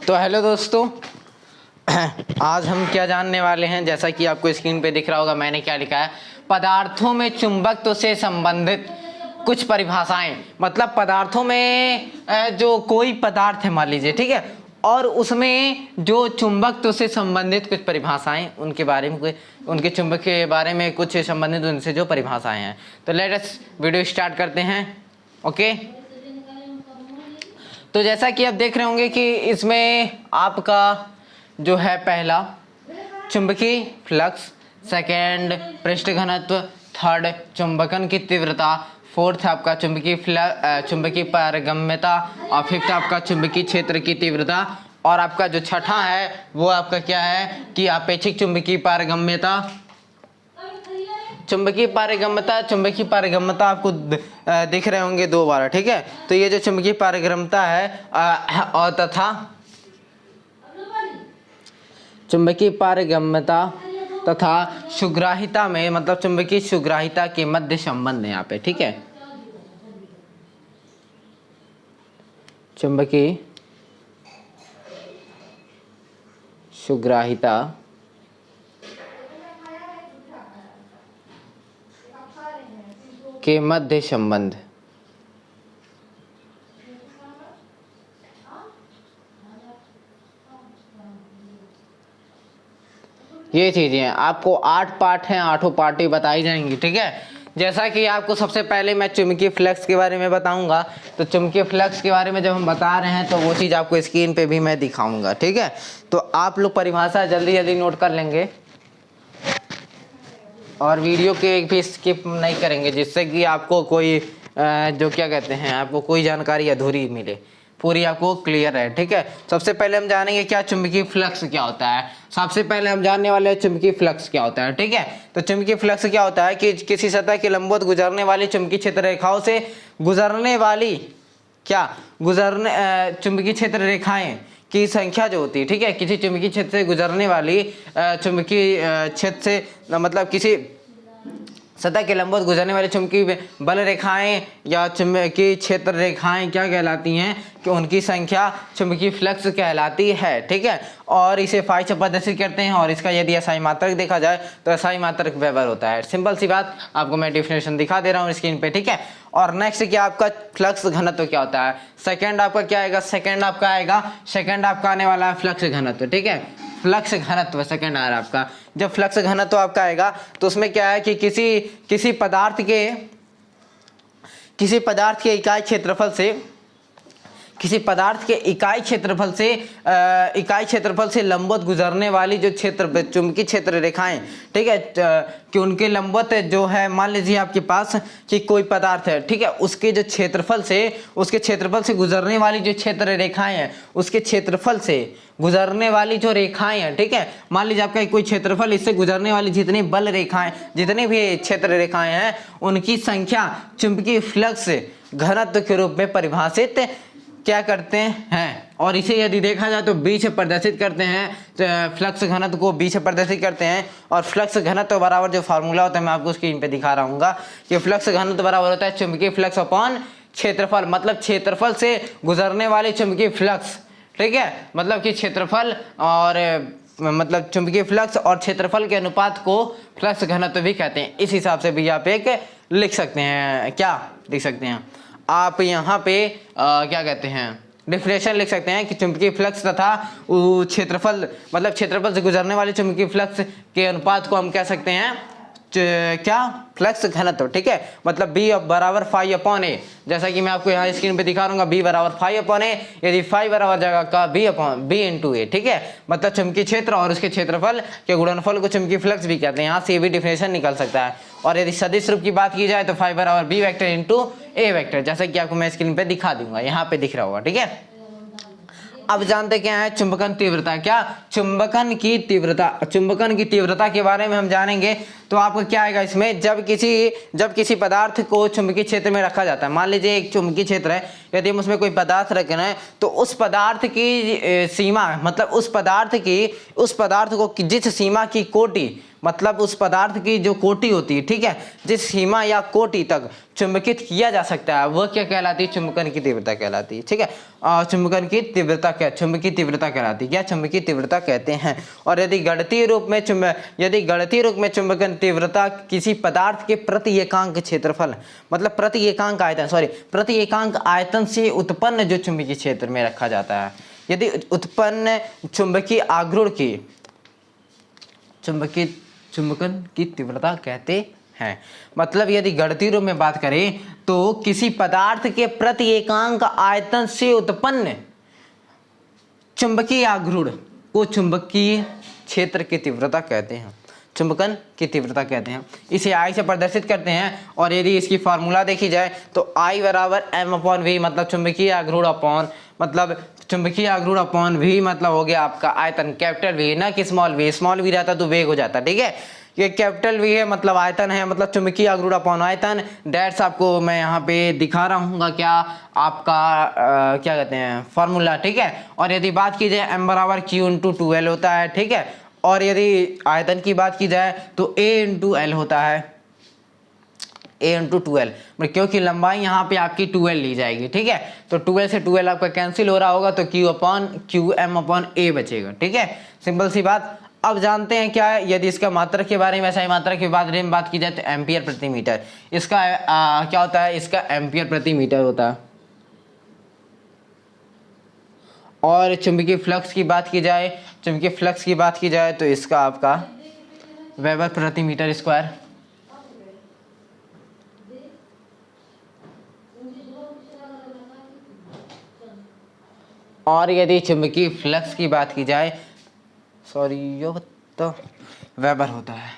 तो हेलो दोस्तों, आज हम क्या जानने वाले हैं। जैसा कि आपको स्क्रीन पे दिख रहा होगा, मैंने क्या लिखा है, पदार्थों में चुंबकत्व से संबंधित कुछ परिभाषाएं। मतलब पदार्थों में जो कोई पदार्थ है मान लीजिए, ठीक है, और उसमें जो चुंबकत्व से संबंधित कुछ परिभाषाएं, उनके बारे में, उनके चुंबक के बारे में कुछ संबंधित उनसे जो परिभाषाएं हैं। तो लेट अस वीडियो स्टार्ट करते हैं। ओके, तो जैसा कि आप देख रहे होंगे कि इसमें आपका जो है पहला चुंबकीय फ्लक्स, सेकेंड पृष्ठ घनत्व, थर्ड चुंबकन की तीव्रता, फोर्थ आपका चुंबकीय पारगम्यता, और फिफ्थ आपका चुंबकीय क्षेत्र की तीव्रता, और आपका जो छठा है वो आपका क्या है कि आपेक्षिक चुंबकीय पारगम्यता। चुंबकीय पारगम्यता आपको दिख रहे होंगे दो बार, ठीक है। तो ये जो चुंबकीय पारगम्यता है और तथा चुंबकीय पारगम्यता तथा सुग्राहिता में, मतलब चुंबकीय सुग्राहिता के मध्य संबंध है यहाँ पे, ठीक है। चुंबकीय सुग्राहिता के मध्य संबंध, ये चीजें आपको 8 पार्ट हैं, 8 पार्ट ही बताई जाएंगी, ठीक है। जैसा कि आपको सबसे पहले मैं चुंबकीय फ्लक्स के बारे में बताऊंगा। तो चुंबकीय फ्लक्स के बारे में जब हम बता रहे हैं तो वो चीज़ आपको स्क्रीन पे भी मैं दिखाऊंगा, ठीक है। तो आप लोग परिभाषा जल्दी जल्दी नोट कर लेंगे और वीडियो के एक भी स्किप नहीं करेंगे, जिससे कि आपको कोई जो क्या कहते हैं, आपको कोई जानकारी अधूरी मिले, पूरी आपको क्लियर है, ठीक है। सबसे पहले हम जानेंगे क्या चुंबकीय फ्लक्स क्या होता है। सबसे पहले हम जानने वाले हैं चुंबकीय फ्लक्स क्या होता है, ठीक है। तो चुंबकीय फ्लक्स क्या होता है कि किसी सतह के लंबवत गुजरने वाली चुंबकीय क्षेत्र रेखाओं से गुजरने वाली चुंबकीय क्षेत्र रेखाएं की संख्या जो होती है, ठीक है। किसी चुंबकीय क्षेत्र से गुजरने वाली चुंबकीय क्षेत्र से, मतलब किसी सतह के लंबवत गुजरने वाली चुंबकीय बल रेखाएं या चुंबकीय क्षेत्र रेखाएं क्या कहलाती हैं कि उनकी संख्या चुंबकीय फ्लक्स कहलाती है, ठीक है। और इसे फाई से प्रदर्शित करते हैं, और इसका यदि एसआई मात्रक देखा जाए तो एसआई मात्रक वेबर होता है। सिंपल सी बात, आपको मैं डिफिनेशन दिखा दे रहा हूँ स्क्रीन पे, ठीक है। और नेक्स्ट क्या आपका फ्लक्स घनत्व क्या होता है। सेकेंड आपका क्या आएगा, सेकेंड आपका आने वाला है फ्लक्स घनत्व, ठीक है। फ्लक्स घनत्व सेकेंड आ रहा है आपका। जब फ्लक्स घनत्व आपका आएगा तो उसमें क्या है कि किसी पदार्थ के इकाई क्षेत्रफल से लंबवत गुजरने वाली जो चुंबकीय क्षेत्र रेखाएं, ठीक है, कि उनके लंबवत जो है, मान लीजिए आपके पास कि कोई पदार्थ है, ठीक है, उसके क्षेत्रफल से गुजरने वाली जो क्षेत्र रेखाएं हैं, उसके क्षेत्रफल से गुजरने वाली जो रेखाएं हैं, ठीक है। मान लीजिए आपका कोई क्षेत्रफल, इससे गुजरने वाली जितनी बल रेखाएं, जितनी भी क्षेत्र रेखाएं हैं, उनकी संख्या चुंबकीय फ्लक्स घनत्व के रूप में परिभाषित क्या करते हैं। और इसे यदि देखा जाए तो बी से प्रदर्शित करते हैं, तो फ्लक्स घनत्व को बी से प्रदर्शित करते हैं। और फ्लक्स घनत्व बराबर जो फार्मूला होता है, मैं आपको स्क्रीन पे दिखा रहा हूँ कि फ्लक्स घनत्व बराबर होता है चुंबकीय फ्लक्स अपॉन क्षेत्रफल, मतलब क्षेत्रफल से गुजरने वाली चुंबकीय फ्लक्स, ठीक है। मतलब कि क्षेत्रफल और मतलब चुंबकीय फ्लक्स और क्षेत्रफल के अनुपात को फ्लक्स घनत्व भी कहते हैं। इस हिसाब से भी आप एक लिख सकते हैं, क्या लिख सकते हैं आप यहाँ पे क्या कहते हैं, डिफिनेशन लिख सकते हैं कि चुंबकीय फ्लक्स तथा क्षेत्रफल, मतलब क्षेत्रफल से गुजरने वाले चुंबकीय फ्लक्स के अनुपात को हम कह सकते हैं क्या, फ्लक्स घनत्व, ठीक है। मतलब बी बराबर फाई अपॉन ए, जैसा कि मैं आपको यहाँ स्क्रीन पे दिखा रहा हूँ, बी बराबर फाई अपॉन ए। यदि फाई बराबर जगह का बी इंटू ए, ठीक है। मतलब चुंबकीय क्षेत्र और उसके क्षेत्रफल के गुणनफल को चुंबकीय फ्लक्स भी कहते हैं। यहाँ से ये भी डिफिनेशन निकल सकता है। और यदि सदिश रूप की बात की जाए तो फाई बराबर बी वेक्टर इंटू ए वेक्टर, जैसा कि आपको मैं स्क्रीन पे दिखा दूंगा, यहाँ पे दिख रहा होगा, ठीक है। अब जानते क्या है चुंबकन तीव्रता। क्या चुंबकन की तीव्रता के बारे में हम जानेंगे। तो आपको क्या आएगा इसमें, जब किसी पदार्थ को चुंबकीय क्षेत्र में रखा जाता है, मान लीजिए एक चुंबकीय क्षेत्र है, यदि हम उसमें कोई पदार्थ रख रहे हैं तो उस पदार्थ की सीमा, मतलब उस पदार्थ को जिस सीमा की कोटि, मतलब उस पदार्थ की जो कोटि होती है, ठीक है, जिस सीमा या कोटि तक चुंबकित किया जा सकता है वह क्या कहलाती है, चुंबकन की तीव्रता कहलाती है। ठीक है, चुंबकन की तीव्रता चुंबकीय तीव्रता कहलाती है, क्या चुंबकीय तीव्रता कहते हैं। और यदि गणितीय रूप में चुंबकन तीव्रता किसी पदार्थ के प्रति एकांक क्षेत्रफल, मतलब प्रति एकांक आयतन से उत्पन्न जो चुंबकीय क्षेत्र में रखा जाता है, यदि उत्पन्न चुंबकीय आघूर्ण की चुंबकन की तीव्रता कहते हैं। मतलब यदि गणितीय रूप में बात करें तो किसी पदार्थ के प्रति एकांक आयतन से उत्पन्न चुंबकीय आघूर्ण को चुंबकीय क्षेत्र की तीव्रता कहते हैं, चुंबकन की तीव्रता कहते हैं। इसे I से प्रदर्शित करते हैं। और यदि इसकी फार्मूला देखी जाए तो I बराबर m/v, मतलब चुंबकीय आघूर्ण अपॉन v, मतलब हो गया आपका आयतन कैपिटल V, ना कि स्मॉल v रहता तो वेग हो जाता। ठीक है, ये कैपिटल V है, मतलब आयतन है, मतलब चुंबकीय आघूर्ण अपॉन आयतन। डेट्स आपको मैं यहाँ पे दिखा रहा हूँ क्या आपका क्या कहते हैं फार्मूला। ठीक है, और यदि बात की जाए m बराबर q/2l होता है। ठीक है, और यदि आयतन की बात की जाए तो a/l होता है, a/2l, क्योंकि लंबाई यहाँ पे आपकी 2l ली जाएगी। ठीक है, तो 2l से 2l आपका कैंसिल हो रहा होगा तो qm/a बचेगा। ठीक है, सिंपल सी बात। अब जानते हैं क्या है, यदि इसका मात्रक के बारे में, SI मात्रक के बारे में बात की जाए तो एम्पियर प्रति मीटर, इसका क्या होता है, इसका एम्पियर प्रति मीटर होता है। और चुंबकीय फ्लक्स की बात की जाए तो इसका आपका वेबर प्रति मीटर स्क्वायर। और यदि चुंबकीय फ्लक्स की बात की जाए, तो वेबर होता है।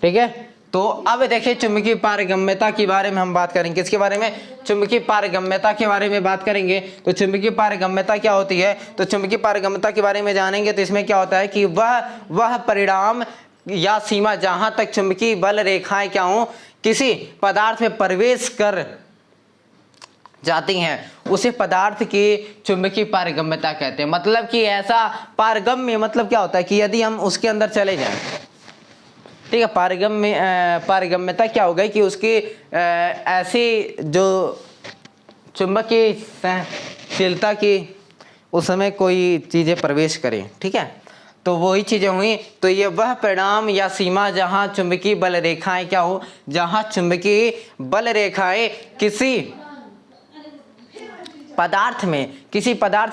ठीक है, तो अब देखिए चुंबकीय पारगम्यता के बारे में हम बात करेंगे। किसके बारे में, चुंबकीय पारगम्यता के बारे में बात करेंगे। तो चुंबकीय पारगम्यता क्या होती है, तो चुंबकीय पारगम्यता के बारे में जानेंगे। तो इसमें क्या होता है कि वह परिणाम या सीमा जहां तक चुंबकीय बल रेखाएं क्या हो किसी पदार्थ में प्रवेश कर जाती हैं उसे पदार्थ की चुंबकीय पारगम्यता कहते हैं। मतलब कि ऐसा पारगम्य मतलब क्या होता है कि यदि हम उसके अंदर चले जाएं, ठीक है, पारगम्यता क्या हो गई कि उसकी ऐसी जो चुंबकीय सहनशीलता की उस समय कोई चीजें प्रवेश करें। ठीक है, तो वही चीजें हुई। तो ये वह परिणाम या सीमा जहां चुंबकीय बल रेखाएं क्या हो, जहां चुंबकीय बल रेखाएं किसी पदार्थ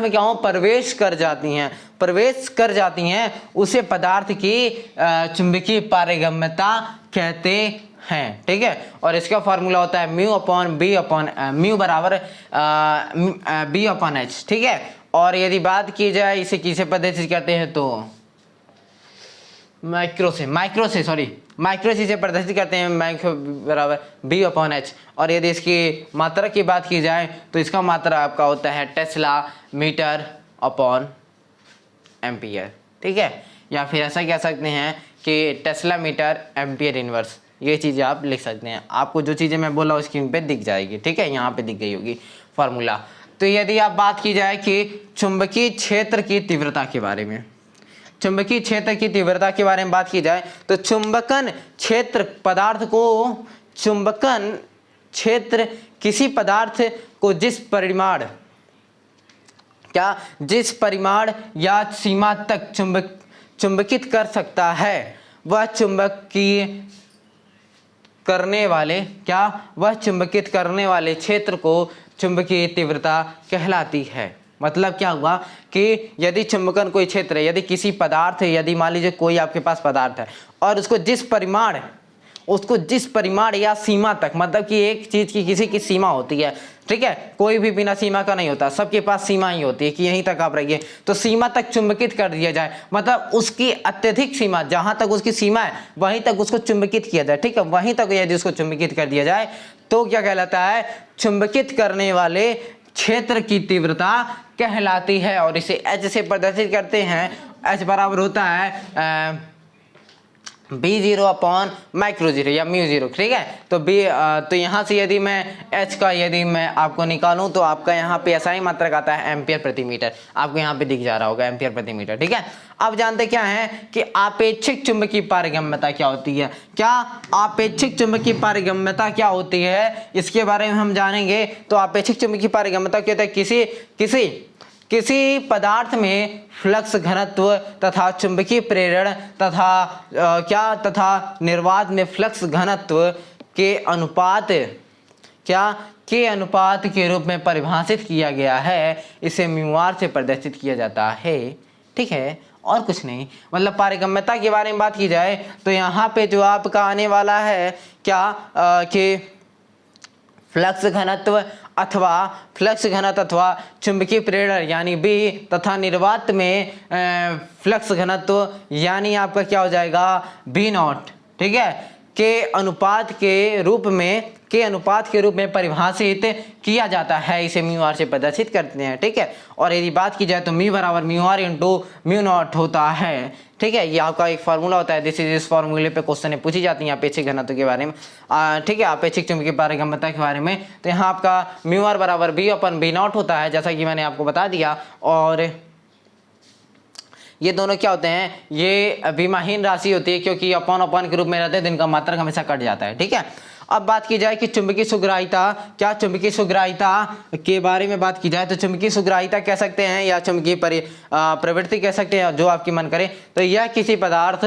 में क्या हो प्रवेश कर जाती हैं उसे पदार्थ की चुंबकीय पारगम्यता कहते हैं। ठीक है, और इसका फॉर्मूला होता है म्यू बराबर b/h। ठीक है, और यदि बात की जाए इसे किसे प्रदर्शित करते हैं तो माइक्रो से प्रदर्शित करते हैं, माइक्रो बराबर b/h। और यदि इसकी मात्रा की बात की जाए तो इसका मात्रा आपका होता है टेस्ला मीटर अपॉन एम्पियर। ठीक है, या फिर ऐसा कह सकते हैं कि टेस्ला मीटर एम्पियर इनवर्स, ये चीज़ें आप लिख सकते हैं। आपको जो चीज़ें मैं बोला स्क्रीन पे दिख जाएगी। ठीक है, यहाँ पे दिख गई होगी फार्मूला। तो यदि आप बात की जाए कि चुंबकीय क्षेत्र की तीव्रता के बारे में, बात की जाए तो चुंबकन क्षेत्र किसी पदार्थ को जिस परिमाण या सीमा तक चुंबकित कर सकता है वह चुंबकित करने वाले क्षेत्र को चुंबकीय तीव्रता कहलाती है। मतलब क्या हुआ कि यदि चुंबकन कोई क्षेत्र है, यदि किसी पदार्थ है, यदि मान लीजिए कोई आपके पास पदार्थ है और उसको जिस परिमाण या सीमा तक, मतलब कि एक चीज की किसी की सीमा होती है। ठीक है, कोई भी बिना सीमा का नहीं होता, सबके पास सीमा ही होती है कि यहीं तक आप रहिए, तो सीमा तक चुंबकित कर दिया जाए, मतलब उसकी अत्यधिक सीमा, जहां तक उसकी सीमा है वहीं तक उसको चुंबकित किया जाए। ठीक है, वहीं तक यदि उसको चुंबकित कर दिया जाए तो क्या कहलाता है, चुंबकित करने वाले क्षेत्र की तीव्रता कहलाती है। और इसे H से प्रदर्शित करते हैं। H बराबर होता है B0 अपॉन माइक्रो जीरो या म्यू जीरो, ठीक है। तो तो यहाँ से यदि मैं H का यदि मैं आपको निकालूं तो आपका यहाँ पे ऐसा ही मात्रक आता है एम्पियर प्रति मीटर, आपको यहाँ पे दिख जा रहा होगा एम्पियर प्रति मीटर, ठीक है। अब जानते क्या है कि आपेक्षिक चुंबकीय पारगम्यता क्या होती है। क्या आपेक्षिक चुंबकीय पारगम्यता क्या होती है, इसके बारे में हम जानेंगे। तो आपेक्षिक चुंबकीय पारगम्यता क्या होता है, किसी पदार्थ में फ्लक्स घनत्व तथा चुंबकीय प्रेरण तथा निर्वात में फ्लक्स घनत्व के अनुपात के रूप में परिभाषित किया गया है। इसे म्यू से प्रदर्शित किया जाता है, ठीक है, और कुछ नहीं। मतलब पारगम्यता के बारे में बात की जाए तो यहाँ पे जो आपका आने वाला है क्या कि फ्लक्स घनत्व अथवा चुंबकीय प्रेरण यानी B तथा निर्वात में फ्लक्स घनत्व यानी आपका क्या हो जाएगा B0, ठीक है, के अनुपात के रूप में परिभाषित किया जाता है। इसे म्यू से प्रदर्शित करते हैं, ठीक है। और यदि बात की जाए तो म्यू बराबर म्यू इंटू म्यू नॉट होता है, ठीक है। ये आपका एक फार्मूला होता है। इस फार्मूले पे क्वेश्चन पूछी जाती है अपेक्षिक घनत्व के बारे में, ठीक है, अपेक्षिक चुंबकीय पारगम्यता के बारे में। तो यहाँ आपका म्यू आर बराबर B अपन B0 होता है, जैसा कि मैंने आपको बता दिया। और ये दोनों क्या होते हैं, ये विमाहीन राशि होती है क्योंकि अपॉन के रूप में रहते हैं, तो इनका मात्रक हमेशा कट जाता है, ठीक है। अब बात की जाए कि चुंबकीय सुग्राहिता के बारे में बात की जाए तो चुंबकीय सुग्राहिता कह सकते हैं या चुंबकीय प्रवृत्ति कह सकते हैं, जो आपकी मन करे। तो यह किसी पदार्थ,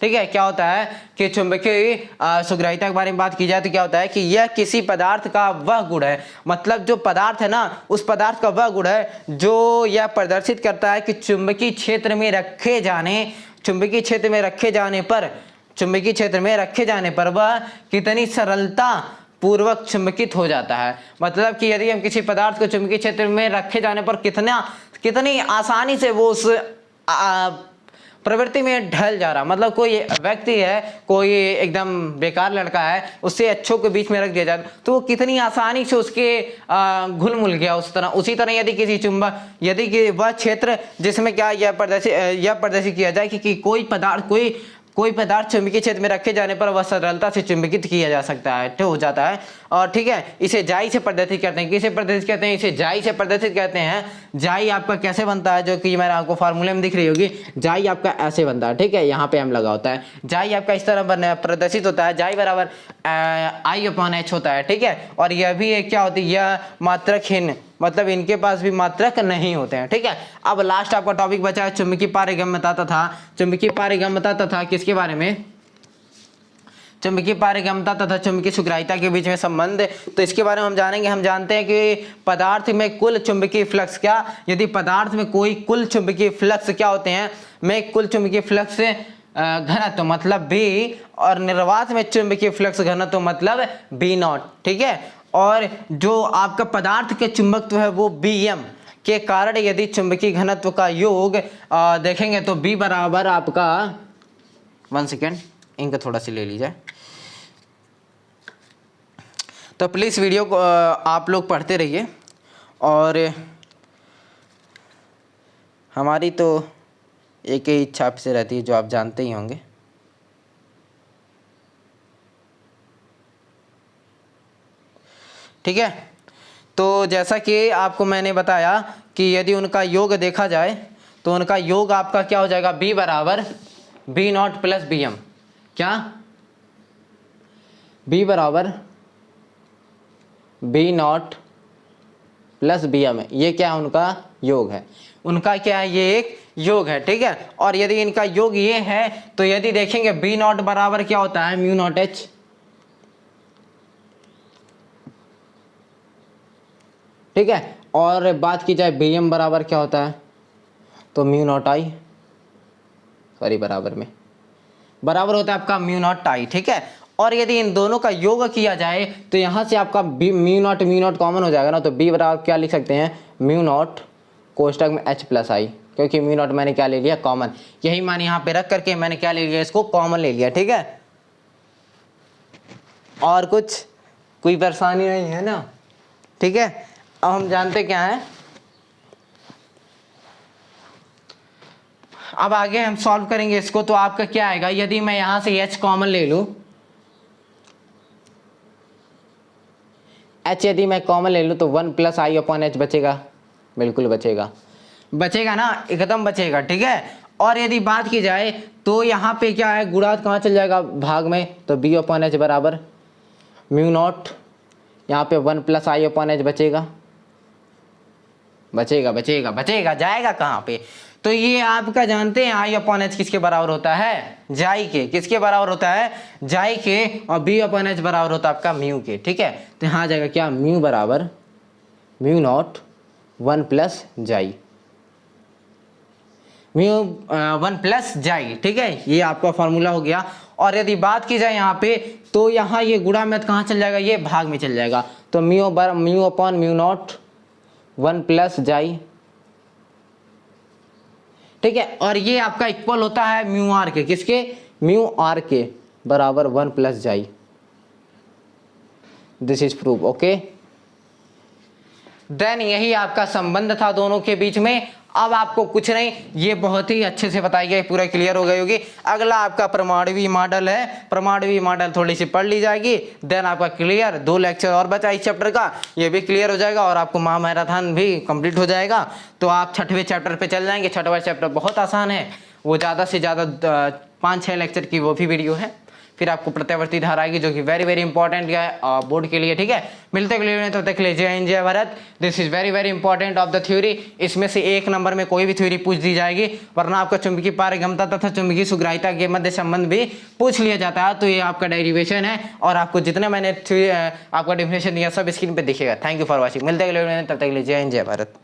ठीक है, क्या होता है कि चुंबकीय सुग्राहिता के बारे में बात की जाए तो क्या होता है कि यह किसी पदार्थ का वह गुण है, मतलब जो पदार्थ है ना, उस पदार्थ का वह गुण है जो यह प्रदर्शित करता है कि चुंबकीय क्षेत्र में रखे जाने पर वह कितनी सरलता पूर्वक चुंबकित हो जाता है। मतलब कि यदि हम किसी पदार्थ को चुंबकीय क्षेत्र में रखे जाने पर कितनी आसानी से वो उस प्रवृत्ति में ढल जा रहा, मतलब कोई व्यक्ति है, कोई एकदम बेकार लड़का है, उससे अच्छों के बीच में रख दिया जाए तो वो कितनी आसानी से उसके घुल मिल गया उसी तरह यदि किसी यदि कि वह क्षेत्र जिसमें क्या यह प्रदर्शित किया जाए कि कोई पदार्थ चुंबकीय क्षेत्र में रखे जाने पर वह सरलता से चुंबकित किया जा सकता है, हो जाता है। और ठीक है, इसे जाई से प्रदर्शित करते हैं। किसे प्रदर्शित करते हैं? इसे जाई से प्रदर्शित करते हैं। जाई आपका कैसे बनता है, जो कि मैंने आपको फार्मूले में दिख रही होगी। जाई आपका ऐसे बनता है, ठीक है, यहाँ पे एम लगा होता है। जाई आपका इस तरह प्रदर्शित होता है। जाई बराबर I/H होता है, ठीक है। और यह भी एक क्या होती है, यह मात्रकहीन, मतलब इनके पास भी मात्रक नहीं होते हैं, ठीक है। अब लास्ट आपका टॉपिक बचा है चुंबकीय पारगम्यता तथा किसके बारे में, चुंबकीय पारगम्यता तथा चुंबकीय सुग्राहिता के बीच में संबंध। तो इसके बारे में हम जानेंगे। हम जानते हैं कि पदार्थ में कुल चुंबकीय फ्लक्स क्या, यदि पदार्थ में कोई कुल चुंबकीय फ्लक्स क्या होते हैं, में कुल चुंबकीय फ्लक्स घनत्व मतलब B और निर्वात में चुंबकीय फ्लक्स घनत्व मतलब B0, ठीक है। और जो आपका पदार्थ के चुंबकत्व है वो Bm के कारण यदि चुंबकीय घनत्व का योग देखेंगे तो B बराबर आपका 1 सेकेंड इनका थोड़ा सी ले लीजिए। तो प्लीज़ वीडियो को आप लोग पढ़ते रहिए। और हमारी तो एक ही इच्छा आपसे रहती है जो आप जानते ही होंगे, ठीक है। तो जैसा कि आपको मैंने बताया कि यदि उनका योग देखा जाए तो उनका योग आपका क्या हो जाएगा, B बराबर B0 प्लस Bm। क्या? B बराबर B0 प्लस Bm, ये क्या है, उनका योग है। उनका क्या है, ये एक योग है, ठीक है। और यदि इनका योग ये है तो यदि देखेंगे B0 बराबर क्या होता है, म्यू नॉट H, ठीक है। और बात की जाए Bm बराबर क्या होता है, तो म्यू नॉट I, सॉरी बराबर होता है आपका म्यू नॉट I, ठीक है। और यदि इन दोनों का योग किया जाए तो यहाँ से आपका म्यू नॉट कॉमन हो जाएगा ना, तो B बराबर क्या लिख सकते हैं, म्यू नॉट कोष्टक में H प्लस I, क्योंकि म्यू नॉट मैंने क्या ले लिया, कॉमन। यही मान यहाँ पे रख करके मैंने क्या ले लिया, इसको कॉमन ले लिया, ठीक है। और कोई परेशानी नहीं है ना, ठीक है। अब हम जानते क्या है, अब आगे हम सॉल्व करेंगे इसको। तो आपका क्या आएगा, यदि मैं यहां से H कॉमन ले लूं, H यदि मैं कॉमन ले लूं तो 1 प्लस आई अपॉन एच बचेगा, बिल्कुल बचेगा, बचेगा ना, एकदम बचेगा, ठीक है। और यदि बात की जाए तो यहाँ पे क्या है, गुणात कहाँ चल जाएगा, भाग में, तो बी अपॉन एच बराबर म्यू नॉट, यहाँ पे 1 प्लस आई अपॉन एच बचेगा, बचेगा बचेगा बचेगा, जाएगा कहाँ पे। तो ये आपका जानते हैं आई अपॉन एच किसके बराबर होता है, जाई के, किसके बराबर होता है, जाई के, और बी अपॉन एच बराबर होता है आपका म्यू के, ठीक है। तो यहाँ आ जाएगा क्या, म्यू बराबर म्यू नॉट 1 प्लस जाई, म्यू 1 प्लस जाई, ठीक है, ये आपका फॉर्मूला हो गया। और यदि बात की जाए यहाँ पे, तो यहाँ ये गुणा में कहाँ चल जाएगा, ये भाग में चल जाएगा, तो mu upon mu naught 1 plus जाई, ठीक है। और ये आपका इक्वल होता है म्यू आर के, किसके, म्यू आर के बराबर 1 प्लस जाई, this is proof, okay. Then यही आपका संबंध था दोनों के बीच में। अब आपको कुछ नहीं, ये बहुत ही अच्छे से बताई गई, पूरा क्लियर हो गई होगी। अगला आपका परमाणु मॉडल है, परमाणु मॉडल थोड़ी सी पढ़ ली जाएगी, देन आपका क्लियर, 2 लेक्चर और बचा इस चैप्टर का, ये भी क्लियर हो जाएगा और आपको महामैराथन भी कंप्लीट हो जाएगा। तो आप 6वें चैप्टर पे चल जाएंगे। 6वां चैप्टर बहुत आसान है, वो ज़्यादा से ज़्यादा 5-6 लेक्चर की वो भी वीडियो है। फिर आपको प्रत्यावर्ती धारा आएगी जो कि वेरी वेरी इंपॉर्टेंट है बोर्ड के लिए, ठीक है। मिलते हैं तो तक ले, जय हिंद जय Bharat. This is very very important of the theory. इसमें से 1 नंबर में कोई भी थ्योरी पूछ दी जाएगी, वरना आपका चुंबकीय पारगम्यता तथा चुंबकीय सुग्राहिता के मध्य संबंध भी पूछ लिया जाता है। तो ये आपका डेरिवेशन है और आपको जितने मैंने आपका डेफिनेशन दिया सब स्क्रीन पर दिखेगा। Thank you for watching. मिलते हैं तब तक ले, जय हिंद जय भारत।